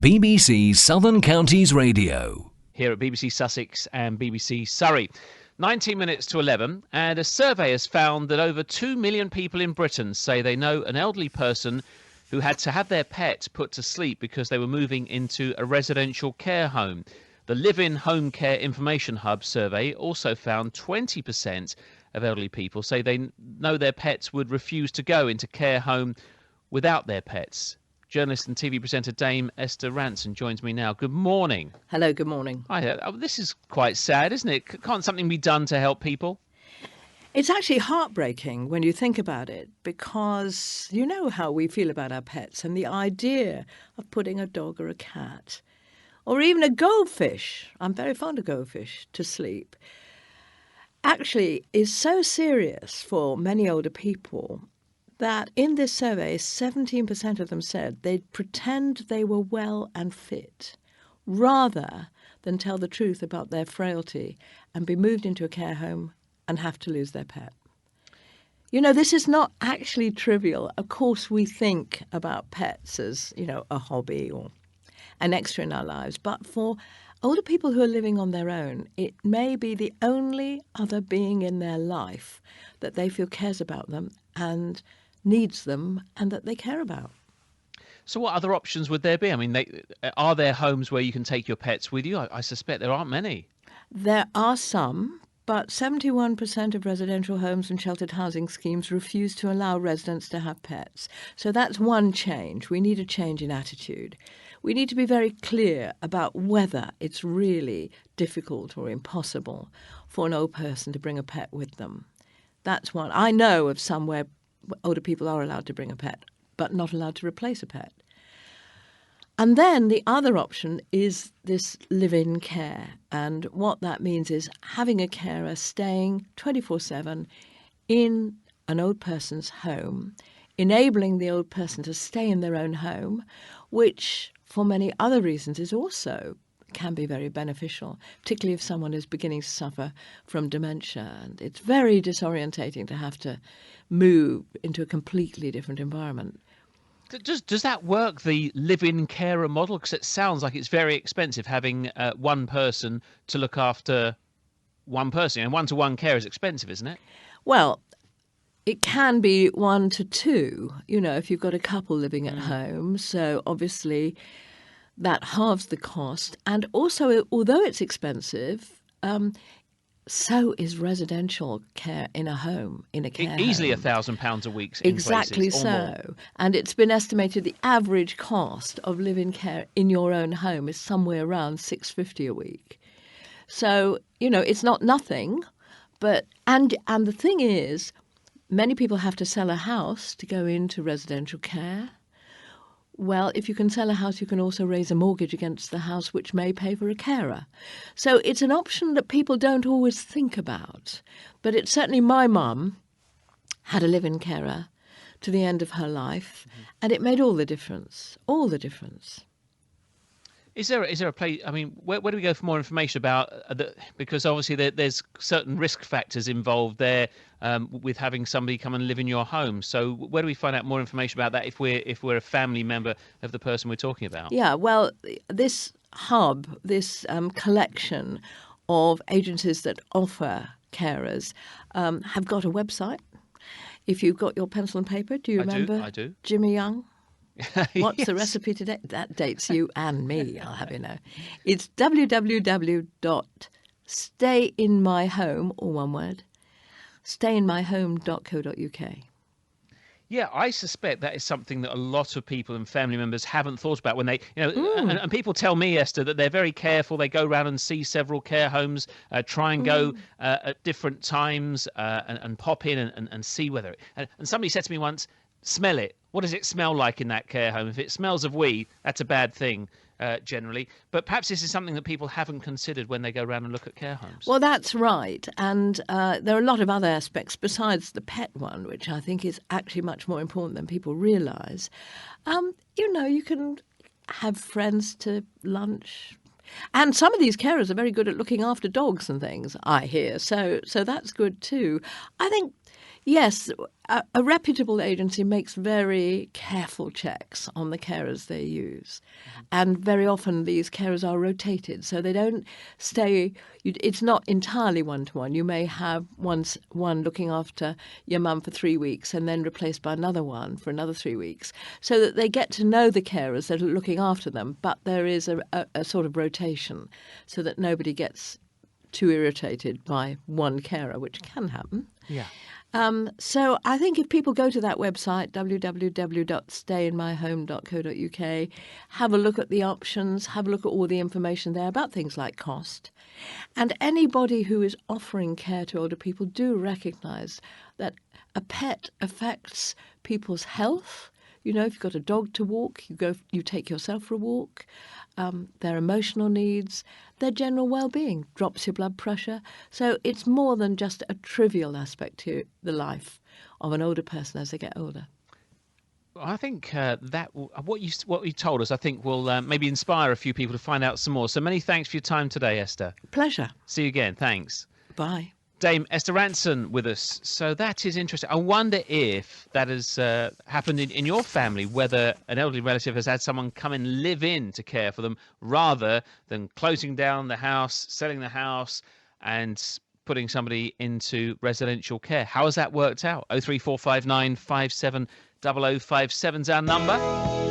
BBC Southern Counties Radio. Here at BBC Sussex and BBC Surrey. 19 minutes to 11, and a survey has found that over 2 million people in Britain say they know an elderly person who had to have their pet put to sleep because they were moving into a residential care home. The Live-in Home Care Information Hub survey also found 20% of elderly people say they know their pets would refuse to go into care home without their pets. Journalist and TV presenter Dame Esther Rantzen joins me now. Good morning. Hello, good morning. Hi, this is quite sad, isn't it? Can't something be done to help people? It's actually heartbreaking when you think about it, because you know how we feel about our pets, and the idea of putting a dog or a cat or even a goldfish, I'm very fond of goldfish, to sleep, actually is so serious for many older people that in this survey, 17% of them said they'd pretend they were well and fit rather than tell the truth about their frailty and be moved into a care home and have to lose their pet. You know, this is not actually trivial. Of course, we think about pets as, you know, a hobby or an extra in our lives. But for older people who are living on their own, it may be the only other being in their life that they feel cares about them and needs them and that they care about. So what other options would there be? I mean, are there homes where you can take your pets with you? I suspect there aren't many. There are some, but 71% of residential homes and sheltered housing schemes refuse to allow residents to have pets. So that's one change. We need a change in attitude. We need to be very clear about whether it's really difficult or impossible for an old person to bring a pet with them. That's one. I know of somewhere older people are allowed to bring a pet, but not allowed to replace a pet. And then the other option is this live-in care. And what that means is having a carer staying 24/7 in an old person's home, enabling the old person to stay in their own home, which for many other reasons is also can be very beneficial, particularly if someone is beginning to suffer from dementia. And it's very disorientating to have to move into a completely different environment. Does that work, the live-in carer model? Because it sounds like it's very expensive having one person to look after one person. And one-to-one care is expensive, isn't it? Well, it can be 1 to 2, you know, if you've got a couple living at home. So obviously that halves the cost. And also, although it's expensive, so is residential care in a home, in a care Easily home. £1,000 a week in Exactly places, or more. so. And it's been estimated the average cost of live-in care in your own home is somewhere around $650 a week. So, you know, it's not nothing, but and the thing is, many people have to sell a house to go into residential care. Well, if you can sell a house, you can also raise a mortgage against the house, which may pay for a carer. So it's an option that people don't always think about. But it's certainly, my mum had a live-in carer to the end of her life, and it made all the difference, all the difference. Is there a place? I mean, where do we go for more information about because obviously there's certain risk factors involved there with having somebody come and live in your home. So where do we find out more information about that if we're a family member of the person we're talking about? Yeah, well, this hub, this collection of agencies that offer carers have got a website. If you've got your pencil and paper, do you remember? I do. Jimmy Young? What's the Yes. recipe today? That dates you and me, I'll have you know. It's www.stayinmyhome, all one word, stayinmyhome.co.uk. Yeah, I suspect that is something that a lot of people and family members haven't thought about when they, you know, and people tell me, Esther, that they're very careful. They go around and see several care homes, try and go at different times and pop in and see whether and somebody said to me once, smell it. What does it smell like in that care home? If it smells of weed, that's a bad thing. Generally. But perhaps this is something that people haven't considered when they go around and look at care homes. Well, that's right. And there are a lot of other aspects besides the pet one, which I think is actually much more important than people realise. You know, you can have friends to lunch. And some of these carers are very good at looking after dogs and things, I hear. So that's good too. I think, Yes, a reputable agency makes very careful checks on the carers they use. And very often these carers are rotated, so they don't stay. It's not entirely one-to-one. You may have one looking after your mum for 3 weeks and then replaced by another one for another 3 weeks, so that they get to know the carers that are looking after them, but there is a sort of rotation so that nobody gets too irritated by one carer, which can happen. Yeah. So I think if people go to that website, www.stayinmyhome.co.uk, have a look at the options, have a look at all the information there about things like cost. And anybody who is offering care to older people do recognise that a pet affects people's health. You know, if you've got a dog to walk, you take yourself for a walk. Their emotional needs, their general well-being, drops your blood pressure. So it's more than just a trivial aspect to the life of an older person as they get older. I think what you told us, I think will maybe inspire a few people to find out some more. So many thanks for your time today, Esther. Pleasure. See you again. Thanks. Bye. Dame Esther Rantzen with us. So that is interesting. I wonder if that has happened in your family, whether an elderly relative has had someone come and live in to care for them rather than closing down the house, selling the house and putting somebody into residential care. How has that worked out? 03459 570057 is our number.